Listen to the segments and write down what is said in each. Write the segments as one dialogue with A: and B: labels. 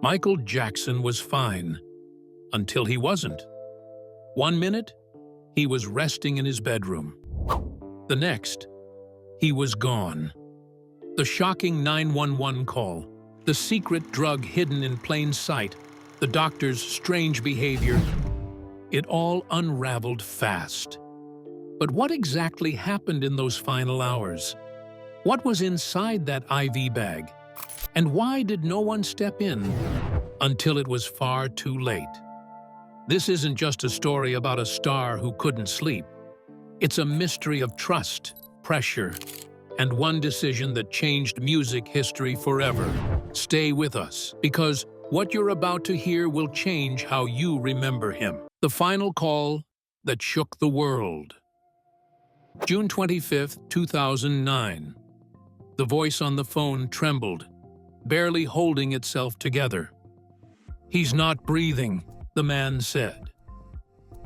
A: Michael Jackson was fine, until he wasn't. 1 minute, he was resting in his bedroom. The next, he was gone. The shocking 911 call, the secret drug hidden in plain sight, the doctor's strange behavior, it all unraveled fast. But what exactly happened in those final hours? What was inside that IV bag? And why did no one step in until it was far too late? This isn't just a story about a star who couldn't sleep. It's a mystery of trust, pressure, and one decision that changed music history forever. Stay with us, because what you're about to hear will change how you remember him. The final call that shook the world. June 25, 2009. The voice on the phone trembled, barely holding itself together. "He's not breathing," the man said.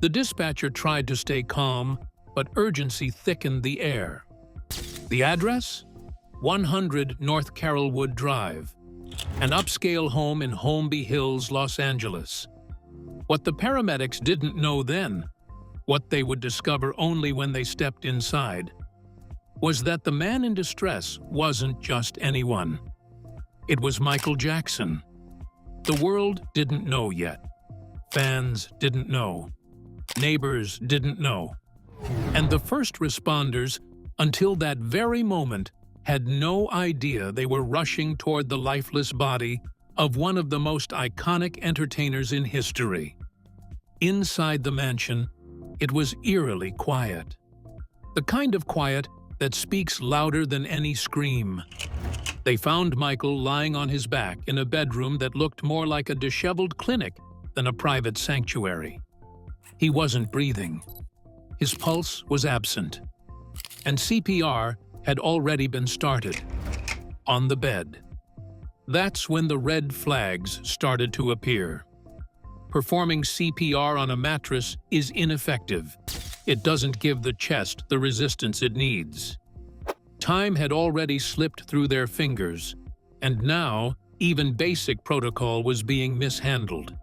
A: The dispatcher tried to stay calm, but urgency thickened the air. The address? 100 North Carrollwood Drive, an upscale home in Holmby Hills, Los Angeles. What the paramedics didn't know then, what they would discover only when they stepped inside, was that the man in distress wasn't just anyone. It was Michael Jackson. The world didn't know yet. Fans didn't know. Neighbors didn't know. And the first responders, until that very moment, had no idea they were rushing toward the lifeless body of one of the most iconic entertainers in history. Inside the mansion, it was eerily quiet. The kind of quiet that speaks louder than any scream. They found Michael lying on his back in a bedroom that looked more like a disheveled clinic than a private sanctuary. He wasn't breathing. His pulse was absent, and CPR had already been started. On the bed. That's when the red flags started to appear. Performing CPR on a mattress is ineffective. It doesn't give the chest the resistance it needs. Time had already slipped through their fingers, and now even basic protocol was being mishandled.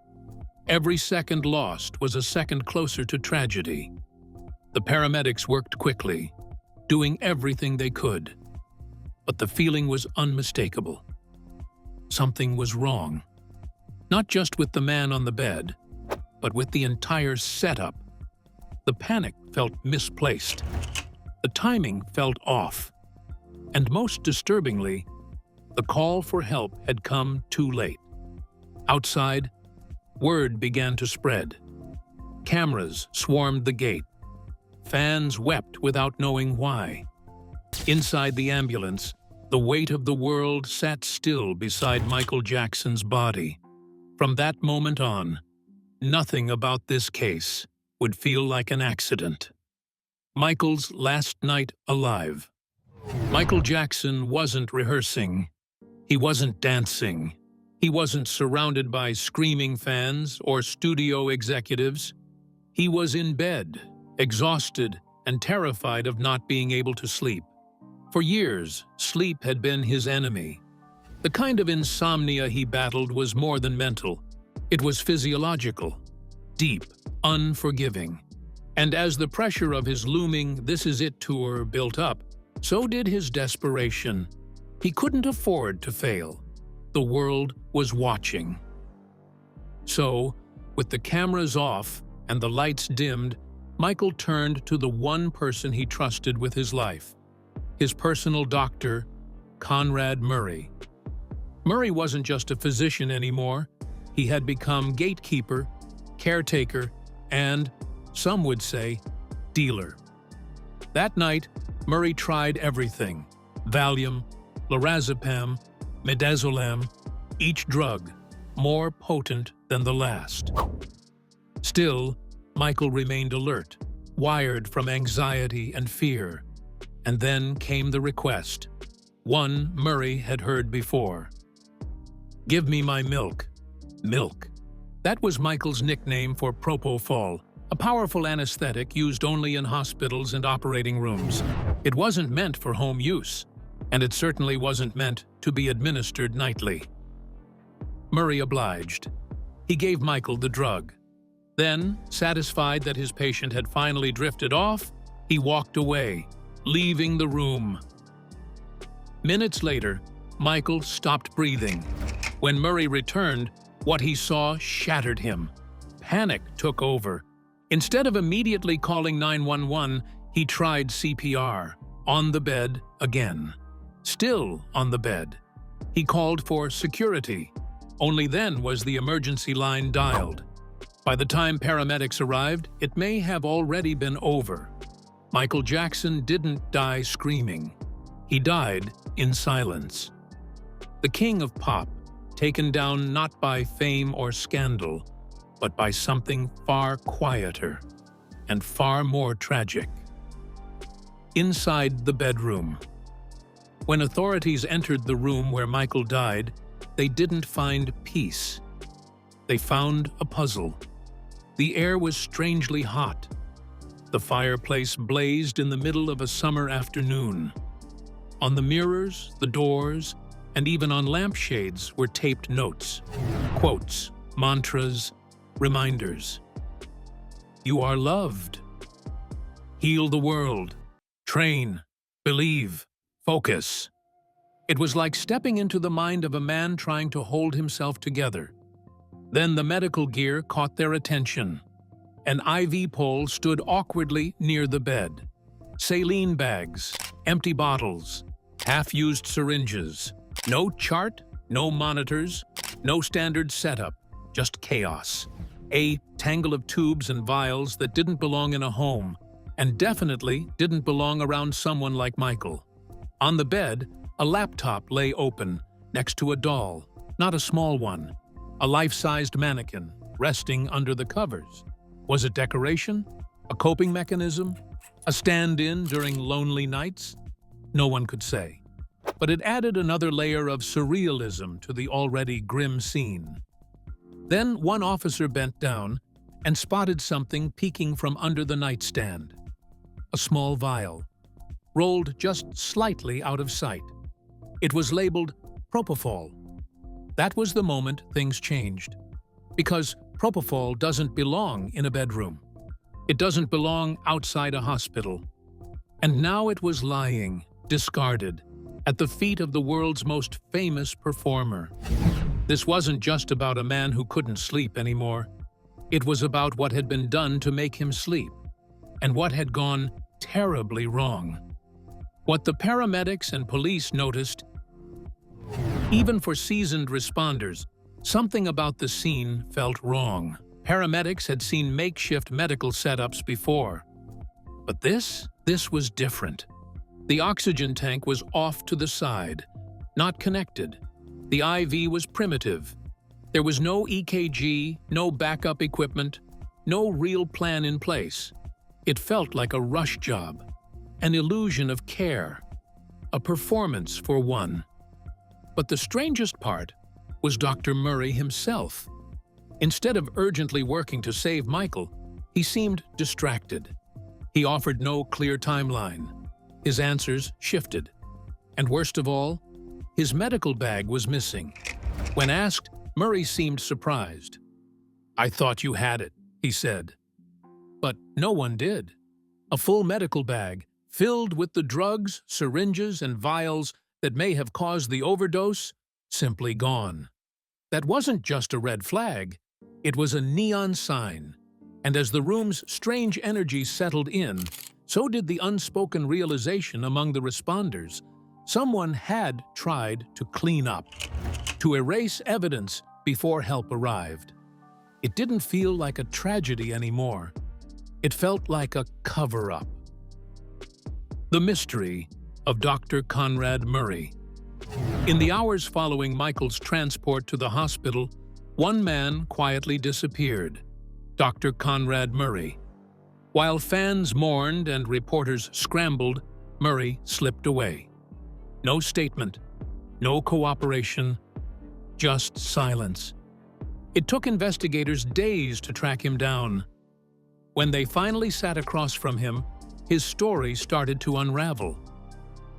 A: Every second lost was a second closer to tragedy. The paramedics worked quickly, doing everything they could. But the feeling was unmistakable. Something was wrong. Not just with the man on the bed, but with the entire setup. The panic felt misplaced. The timing felt off. And most disturbingly, the call for help had come too late. Outside, word began to spread. Cameras swarmed the gate. Fans wept without knowing why. Inside the ambulance, the weight of the world sat still beside Michael Jackson's body. From that moment on, nothing about this case would feel like an accident. Michael's last night alive. Michael Jackson wasn't rehearsing. He wasn't dancing. He wasn't surrounded by screaming fans or studio executives. He was in bed, exhausted and terrified of not being able to sleep. For years, sleep had been his enemy. The kind of insomnia he battled was more than mental. It was physiological, deep, unforgiving. And as the pressure of his looming This Is It tour built up, so did his desperation. He couldn't afford to fail. The world was watching. So, with the cameras off and the lights dimmed, Michael turned to the one person he trusted with his life. His personal doctor, Conrad Murray. Murray wasn't just a physician anymore. He had become gatekeeper, caretaker, and, some would say, dealer. That night, Murray tried everything: Valium, lorazepam, midazolam, each drug more potent than the last. Still, Michael remained alert, wired from anxiety and fear. And then came the request, one Murray had heard before. "Give me my milk." Milk. That was Michael's nickname for propofol, a powerful anesthetic used only in hospitals and operating rooms. It wasn't meant for home use, and it certainly wasn't meant to be administered nightly. Murray obliged. He gave Michael the drug. Then, satisfied that his patient had finally drifted off, he walked away, leaving the room. Minutes later, Michael stopped breathing. When Murray returned, what he saw shattered him. Panic took over. Instead of immediately calling 911, he tried CPR, on the bed again. Still on the bed. He called for security. Only then was the emergency line dialed. By the time paramedics arrived, it may have already been over. Michael Jackson didn't die screaming. He died in silence. The king of pop, taken down not by fame or scandal, but by something far quieter and far more tragic. Inside the bedroom. When authorities entered the room where Michael died, they didn't find peace. They found a puzzle. The air was strangely hot. The fireplace blazed in the middle of a summer afternoon. On the mirrors, the doors, and even on lampshades were taped notes, quotes, mantras, reminders. You are loved. Heal the world. Train. Believe. Focus. It was like stepping into the mind of a man trying to hold himself together. Then the medical gear caught their attention. An IV pole stood awkwardly near the bed. Saline bags, empty bottles, half-used syringes. No chart, no monitors, no standard setup, just chaos. A tangle of tubes and vials that didn't belong in a home, and definitely didn't belong around someone like Michael. On the bed, a laptop lay open, next to a doll, not a small one, a life-sized mannequin, resting under the covers. Was it decoration? A coping mechanism? A stand-in during lonely nights? No one could say. But it added another layer of surrealism to the already grim scene. Then one officer bent down and spotted something peeking from under the nightstand. A small vial, rolled just slightly out of sight. It was labeled propofol. That was the moment things changed. Because propofol doesn't belong in a bedroom. It doesn't belong outside a hospital. And now it was lying, discarded, at the feet of the world's most famous performer. This wasn't just about a man who couldn't sleep anymore. It was about what had been done to make him sleep, and what had gone terribly wrong. What the paramedics and police noticed, even for seasoned responders, something about the scene felt wrong. Paramedics had seen makeshift medical setups before. But this was different. The oxygen tank was off to the side, not connected. The IV was primitive. There was no EKG, no backup equipment, no real plan in place. It felt like a rush job, an illusion of care, a performance for one. But the strangest part was Dr. Murray himself. Instead of urgently working to save Michael, he seemed distracted. He offered no clear timeline. His answers shifted. And worst of all, his medical bag was missing. When asked, Murray seemed surprised. "I thought you had it," he said. But no one did. A full medical bag, filled with the drugs, syringes, and vials that may have caused the overdose, simply gone. That wasn't just a red flag. It was a neon sign. And as the room's strange energy settled in, so did the unspoken realization among the responders. Someone had tried to clean up, to erase evidence before help arrived. It didn't feel like a tragedy anymore. It felt like a cover-up. The mystery of Dr. Conrad Murray. In the hours following Michael's transport to the hospital, one man quietly disappeared, Dr. Conrad Murray. While fans mourned and reporters scrambled, Murray slipped away. No statement, no cooperation, just silence. It took investigators days to track him down. When they finally sat across from him, his story started to unravel.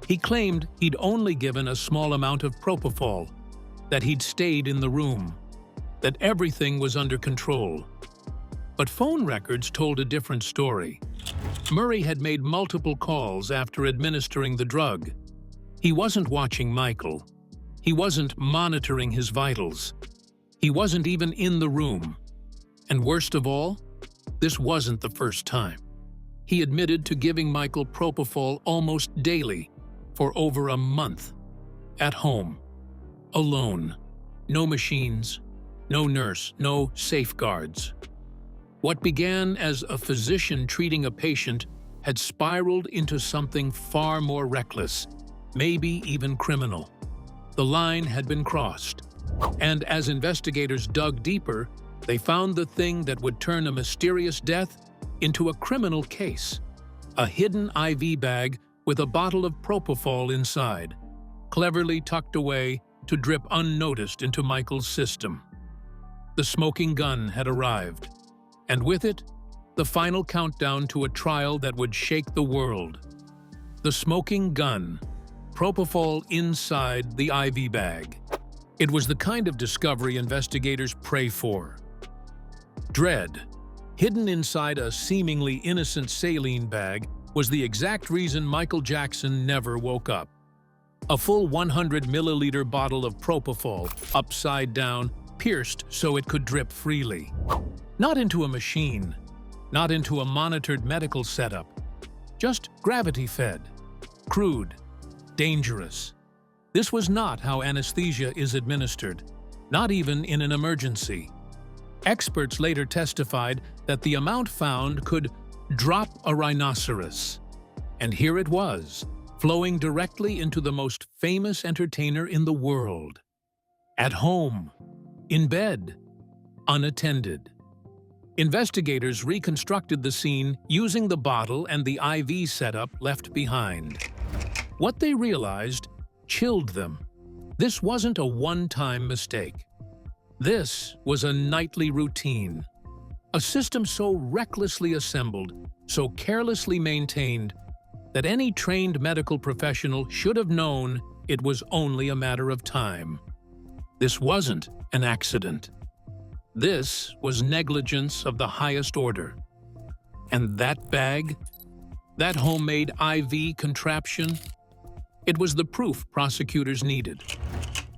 A: He claimed he'd only given a small amount of propofol, that he'd stayed in the room, that everything was under control. But phone records told a different story. Murray had made multiple calls after administering the drug. He wasn't watching Michael. He wasn't monitoring his vitals. He wasn't even in the room. And worst of all, this wasn't the first time. He admitted to giving Michael propofol almost daily for over a month. At home. Alone. No machines. No nurse. No safeguards. What began as a physician treating a patient had spiraled into something far more reckless, maybe even criminal. The line had been crossed. And as investigators dug deeper, they found the thing that would turn a mysterious death into a criminal case. A hidden IV bag with a bottle of propofol inside, cleverly tucked away to drip unnoticed into Michael's system. The smoking gun had arrived, and with it, the final countdown to a trial that would shake the world. The smoking gun, propofol inside the IV bag. It was the kind of discovery investigators pray for. Dread, hidden inside a seemingly innocent saline bag, was the exact reason Michael Jackson never woke up. A full 100-milliliter bottle of propofol, upside down, pierced so it could drip freely. Not into a machine, not into a monitored medical setup, just gravity-fed, crude, dangerous. This was not how anesthesia is administered, not even in an emergency. Experts later testified that the amount found could drop a rhinoceros. And here it was, flowing directly into the most famous entertainer in the world. At home, in bed, unattended. Investigators reconstructed the scene using the bottle and the IV setup left behind. What they realized chilled them. This wasn't a one-time mistake. This was a nightly routine. A system so recklessly assembled, so carelessly maintained, that any trained medical professional should have known it was only a matter of time. This wasn't an accident. This was negligence of the highest order. And that bag, that homemade IV contraption, it was the proof prosecutors needed.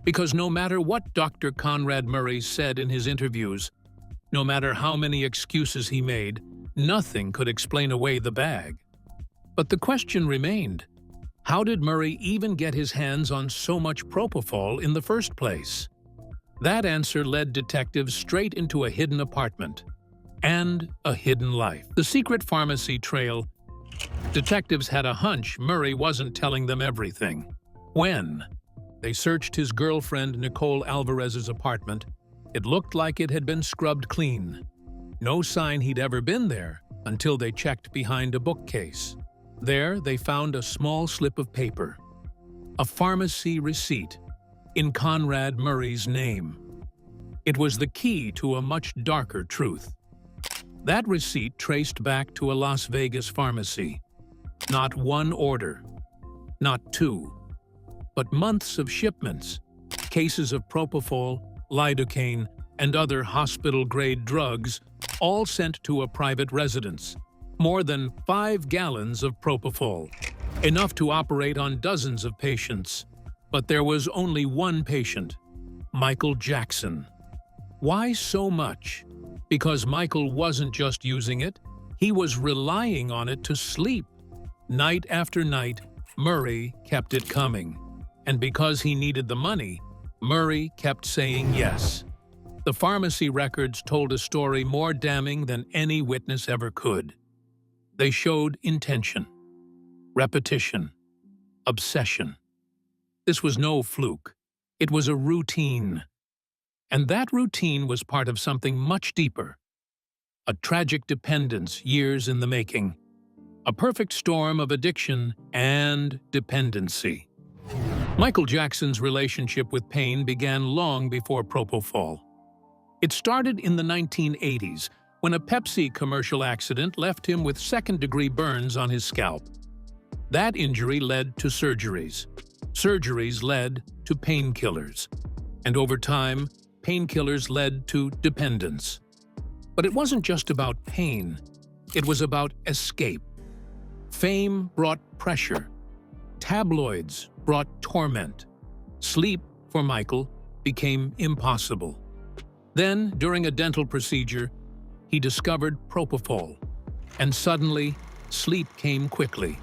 A: Because no matter what Dr. Conrad Murray said in his interviews, no matter how many excuses he made, nothing could explain away the bag. But the question remained, how did Murray even get his hands on so much propofol in the first place? That answer led detectives straight into a hidden apartment and a hidden life. The secret pharmacy trail. Detectives had a hunch Murray wasn't telling them everything. When they searched his girlfriend Nicole Alvarez's apartment, it looked like it had been scrubbed clean. No sign he'd ever been there until they checked behind a bookcase. There, they found a small slip of paper, a pharmacy receipt in Conrad Murray's name. It was the key to a much darker truth. That receipt traced back to a Las Vegas pharmacy. Not one order, not two, but months of shipments, cases of propofol, lidocaine, and other hospital-grade drugs, all sent to a private residence. More than 5 gallons of propofol, enough to operate on dozens of patients. But there was only one patient, Michael Jackson. Why so much? Because Michael wasn't just using it, he was relying on it to sleep. Night after night, Murray kept it coming. And because he needed the money, Murray kept saying yes. The pharmacy records told a story more damning than any witness ever could. They showed intention, repetition, obsession. This was no fluke. It was a routine. And that routine was part of something much deeper. A tragic dependence years in the making. A perfect storm of addiction and dependency. Michael Jackson's relationship with pain began long before propofol. It started in the 1980s when a Pepsi commercial accident left him with second-degree burns on his scalp. That injury led to surgeries. Surgeries led to painkillers. And over time, painkillers led to dependence. But it wasn't just about pain. It was about escape. Fame brought pressure. Tabloids brought torment. Sleep, for Michael, became impossible. Then, during a dental procedure, he discovered propofol. And suddenly, sleep came quickly,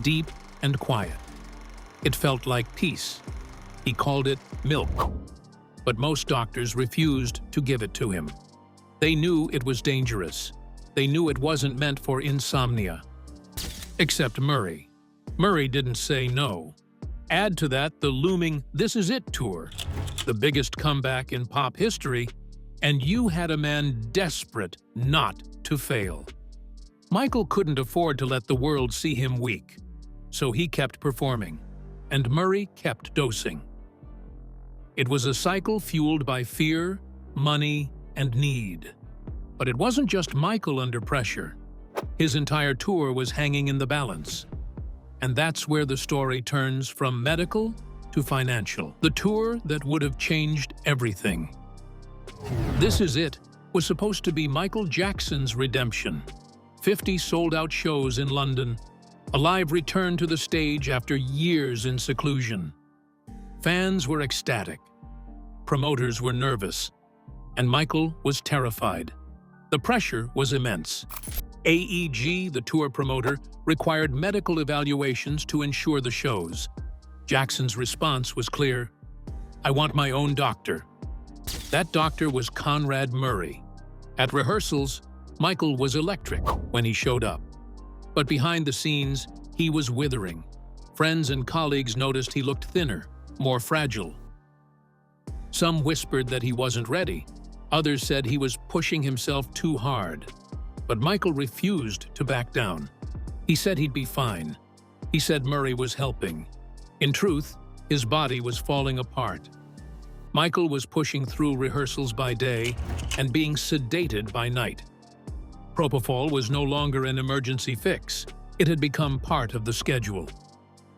A: deep and quiet. It felt like peace. He called it milk. But most doctors refused to give it to him. They knew it was dangerous. They knew it wasn't meant for insomnia. Except Murray. Murray didn't say no. Add to that the looming This Is It tour, the biggest comeback in pop history, and you had a man desperate not to fail. Michael couldn't afford to let the world see him weak, so he kept performing, and Murray kept dosing. It was a cycle fueled by fear, money, and need. But it wasn't just Michael under pressure. His entire tour was hanging in the balance. And that's where the story turns from medical to financial. The tour that would have changed everything. This Is It was supposed to be Michael Jackson's redemption. 50 sold-out shows in London, a live return to the stage after years in seclusion. Fans were ecstatic. Promoters were nervous. And Michael was terrified. The pressure was immense. AEG, the tour promoter, required medical evaluations to ensure the shows. Jackson's response was clear: "I want my own doctor." That doctor was Conrad Murray. At rehearsals, Michael was electric when he showed up. But behind the scenes, he was withering. Friends and colleagues noticed he looked thinner, more fragile. Some whispered that he wasn't ready. Others said he was pushing himself too hard. But Michael refused to back down. He said he'd be fine. He said Murray was helping. In truth, his body was falling apart. Michael was pushing through rehearsals by day and being sedated by night. Propofol was no longer an emergency fix. It had become part of the schedule.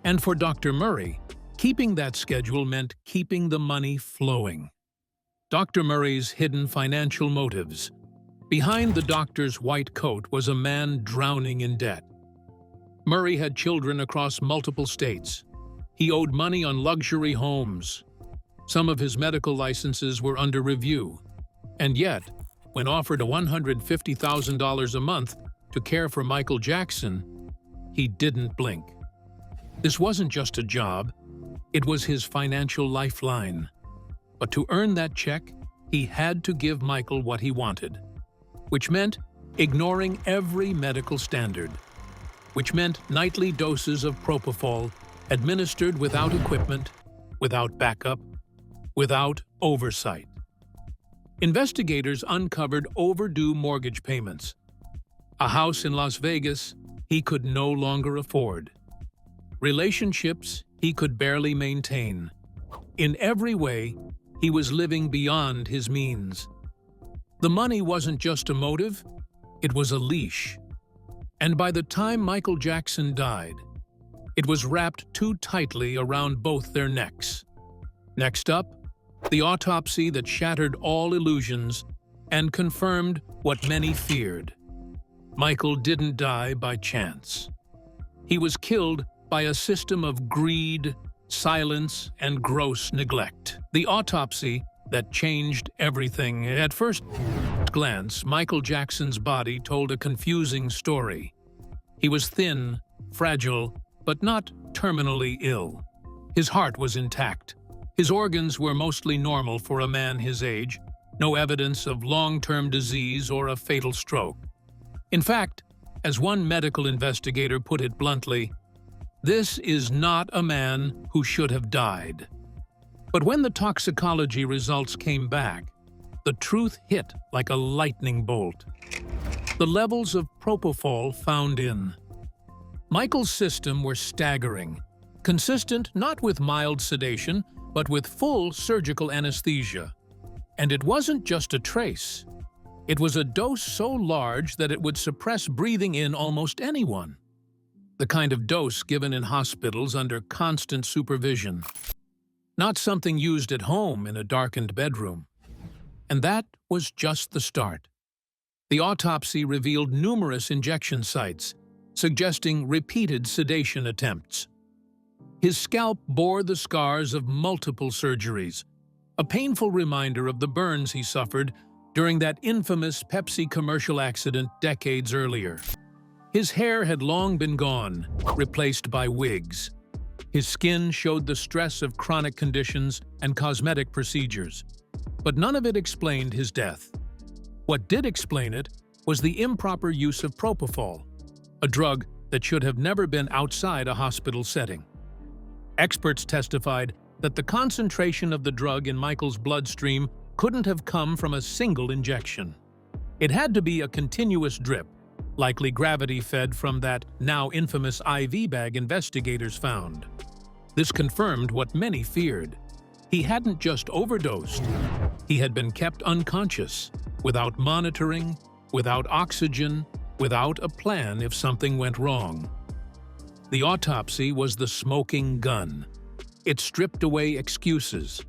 A: And for Dr. Murray, keeping that schedule meant keeping the money flowing. Dr. Murray's hidden financial motives. Behind the doctor's white coat was a man drowning in debt. Murray had children across multiple states. He owed money on luxury homes. Some of his medical licenses were under review. And yet, when offered $150,000 a month to care for Michael Jackson, he didn't blink. This wasn't just a job, it was his financial lifeline. But to earn that check, he had to give Michael what he wanted. Which meant ignoring every medical standard. Which meant nightly doses of propofol administered without equipment, without backup, without oversight. Investigators uncovered overdue mortgage payments. A house in Las Vegas he could no longer afford. Relationships he could barely maintain. In every way, he was living beyond his means. The money wasn't just a motive, it was a leash. And by the time Michael Jackson died, it was wrapped too tightly around both their necks. Next up, the autopsy that shattered all illusions and confirmed what many feared. Michael didn't die by chance. He was killed by a system of greed, silence, and gross neglect. The autopsy that changed everything. At first glance, Michael Jackson's body told a confusing story. He was thin, fragile, but not terminally ill. His heart was intact. His organs were mostly normal for a man his age, no evidence of long-term disease or a fatal stroke. In fact, as one medical investigator put it bluntly, "This is not a man who should have died." But when the toxicology results came back, the truth hit like a lightning bolt. The levels of propofol found in Michael's system were staggering, consistent not with mild sedation, but with full surgical anesthesia. And it wasn't just a trace. It was a dose so large that it would suppress breathing in almost anyone. The kind of dose given in hospitals under constant supervision. Not something used at home in a darkened bedroom. And that was just the start. The autopsy revealed numerous injection sites, suggesting repeated sedation attempts. His scalp bore the scars of multiple surgeries, a painful reminder of the burns he suffered during that infamous Pepsi commercial accident decades earlier. His hair had long been gone, replaced by wigs. His skin showed the stress of chronic conditions and cosmetic procedures, but none of it explained his death. What did explain it was the improper use of propofol, a drug that should have never been outside a hospital setting. Experts testified that the concentration of the drug in Michael's bloodstream couldn't have come from a single injection. It had to be a continuous drip, likely gravity-fed from that now infamous IV bag investigators found. This confirmed what many feared. He hadn't just overdosed. He had been kept unconscious, without monitoring, without oxygen, without a plan if something went wrong. The autopsy was the smoking gun. It stripped away excuses.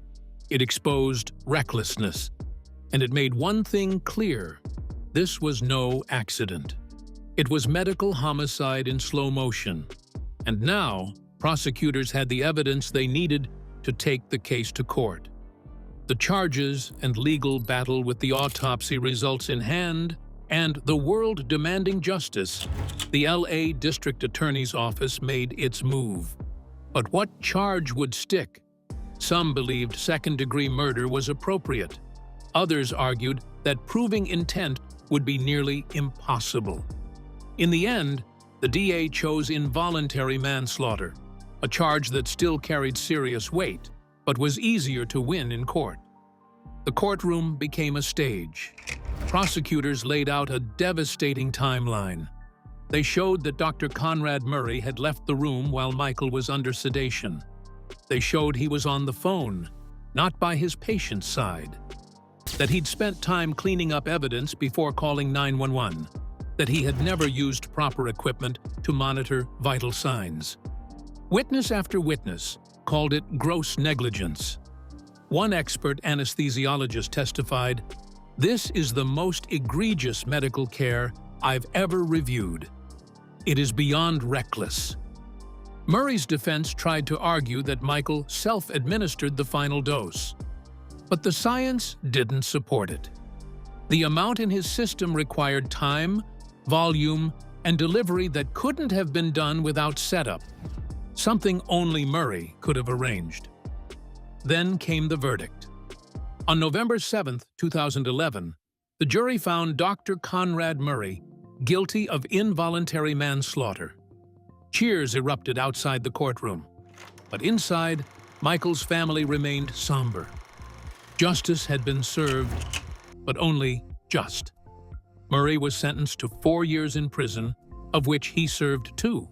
A: It exposed recklessness. And it made one thing clear: this was no accident. It was medical homicide in slow motion. And now, prosecutors had the evidence they needed to take the case to court. The charges and legal battle with the autopsy results in hand, and the world demanding justice, the LA District Attorney's Office made its move. But what charge would stick? Some believed second-degree murder was appropriate. Others argued that proving intent would be nearly impossible. In the end, the DA chose involuntary manslaughter, a charge that still carried serious weight, but was easier to win in court. The courtroom became a stage. Prosecutors laid out a devastating timeline. They showed that Dr. Conrad Murray had left the room while Michael was under sedation. They showed he was on the phone, not by his patient's side. That he'd spent time cleaning up evidence before calling 911. That he had never used proper equipment to monitor vital signs. Witness after witness called it gross negligence. One expert anesthesiologist testified, "This is the most egregious medical care I've ever reviewed. It is beyond reckless." Murray's defense tried to argue that Michael self-administered the final dose, but the science didn't support it. The amount in his system required time, volume, and delivery that couldn't have been done without setup, something only Murray could have arranged. Then came the verdict. On November 7, 2011, the jury found Dr. Conrad Murray guilty of involuntary manslaughter. Cheers erupted outside the courtroom, but inside, Michael's family remained somber. Justice had been served, but only just. Murray was sentenced to 4 years in prison, of which he served 2.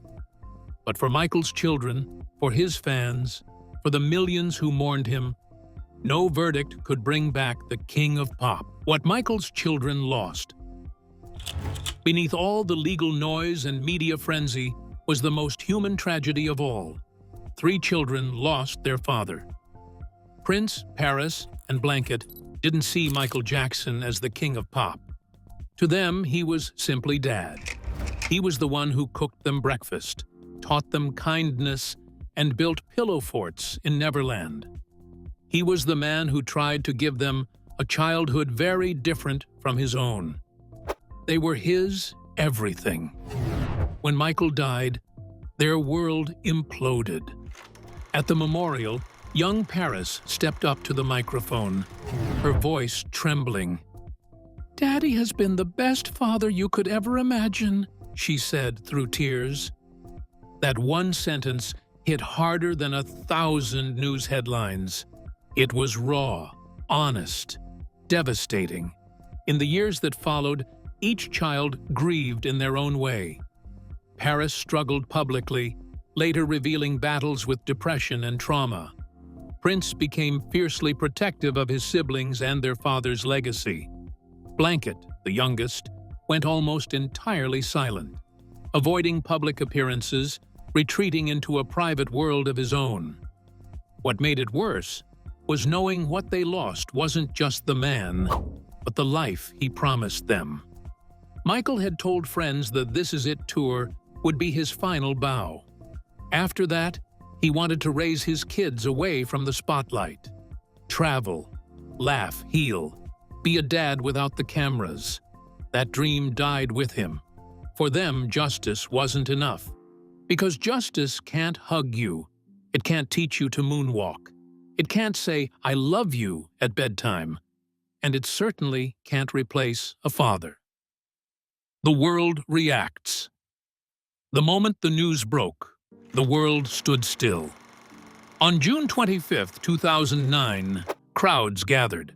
A: But for Michael's children, for his fans, for the millions who mourned him, no verdict could bring back the king of pop. What Michael's children lost. Beneath all the legal noise and media frenzy was the most human tragedy of all. 3 children lost their father. Prince, Paris, and Blanket didn't see Michael Jackson as the king of pop. To them, he was simply Dad. He was the one who cooked them breakfast, taught them kindness, and built pillow forts in Neverland. He was the man who tried to give them a childhood very different from his own. They were his everything. When Michael died, their world imploded. At the memorial, young Paris stepped up to the microphone, her voice trembling. "Daddy has been the best father you could ever imagine," she said through tears. That one sentence hit harder than 1,000 news headlines. It was raw, honest, devastating. In the years that followed, each child grieved in their own way. Paris struggled publicly, later revealing battles with depression and trauma. Prince became fiercely protective of his siblings and their father's legacy. Blanket, the youngest, went almost entirely silent, avoiding public appearances, retreating into a private world of his own. What made it worse? was knowing what they lost wasn't just the man, but the life he promised them. Michael had told friends the This Is It tour would be his final bow. After that, he wanted to raise his kids away from the spotlight. Travel, laugh, heal, be a dad without the cameras. That dream died with him. For them, justice wasn't enough. Because justice can't hug you. It can't teach you to moonwalk. It can't say, "I love you" at bedtime. And it certainly can't replace a father. The world reacts. The moment the news broke, the world stood still. On June 25, 2009, crowds gathered.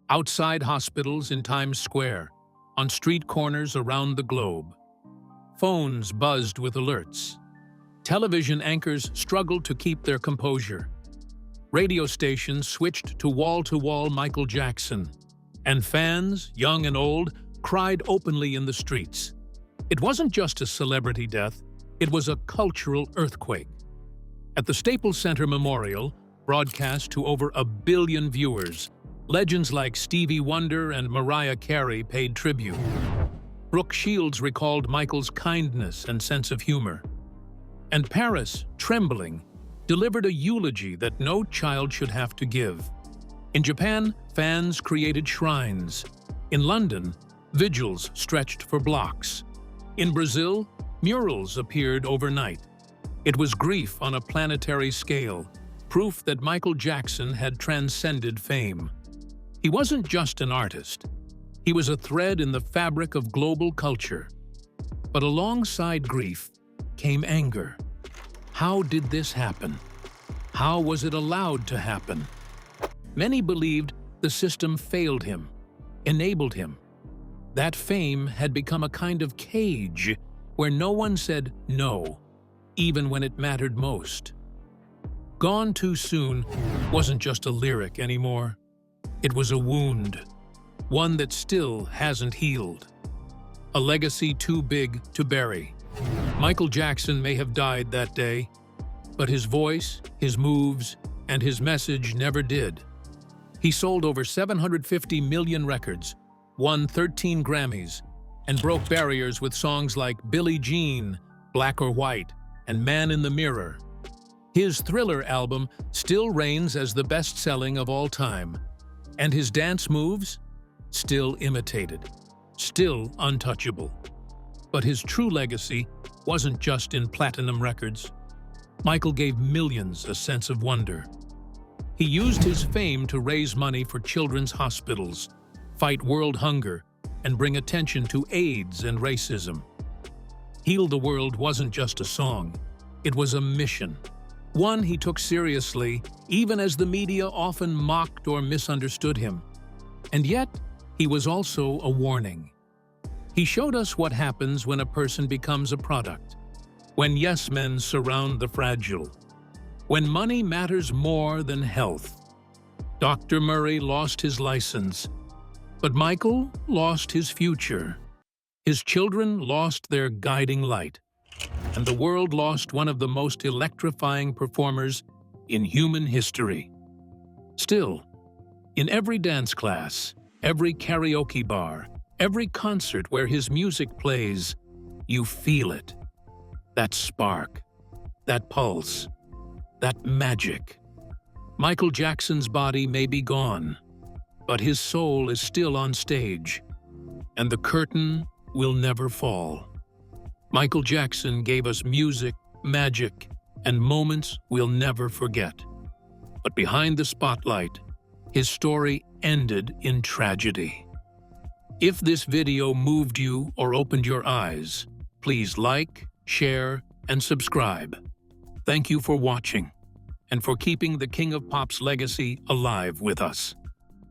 A: Outside hospitals in Times Square, on street corners around the globe. Phones buzzed with alerts. Television anchors struggled to keep their composure. Radio stations switched to wall-to-wall Michael Jackson. And fans, young and old, cried openly in the streets. It wasn't just a celebrity death, it was a cultural earthquake. At the Staples Center Memorial, broadcast to over 1 billion viewers, legends like Stevie Wonder and Mariah Carey paid tribute. Brooke Shields recalled Michael's kindness and sense of humor. And Paris, trembling, delivered a eulogy that no child should have to give. In Japan, fans created shrines. In London, vigils stretched for blocks. In Brazil, murals appeared overnight. It was grief on a planetary scale, proof that Michael Jackson had transcended fame. He wasn't just an artist. He was a thread in the fabric of global culture. But alongside grief came anger. How did this happen? How was it allowed to happen? Many believed the system failed him, enabled him. That fame had become a kind of cage where no one said no, even when it mattered most. Gone Too Soon wasn't just a lyric anymore. It was a wound, one that still hasn't healed. A legacy too big to bury. Michael Jackson may have died that day, but his voice, his moves, and his message never did. He sold over 750 million records, won 13 Grammys, and broke barriers with songs like Billie Jean, Black or White, and Man in the Mirror. His Thriller album still reigns as the best-selling of all time, and his dance moves, still imitated, still untouchable. But his true legacy wasn't just in platinum records. Michael gave millions a sense of wonder. He used his fame to raise money for children's hospitals, fight world hunger, and bring attention to AIDS and racism. Heal the World wasn't just a song, it was a mission. One he took seriously, even as the media often mocked or misunderstood him. And yet, he was also a warning. He showed us what happens when a person becomes a product, when yes men surround the fragile, when money matters more than health. Dr. Murray lost his license, but Michael lost his future. His children lost their guiding light, and the world lost one of the most electrifying performers in human history. Still, in every dance class, every karaoke bar, every concert where his music plays, you feel it. That spark, that pulse, that magic. Michael Jackson's body may be gone, but his soul is still on stage, and the curtain will never fall. Michael Jackson gave us music, magic, and moments we'll never forget. But behind the spotlight, his story ended in tragedy. If this video moved you or opened your eyes, please like, share, and subscribe. Thank you for watching and for keeping the King of Pop's legacy alive with us.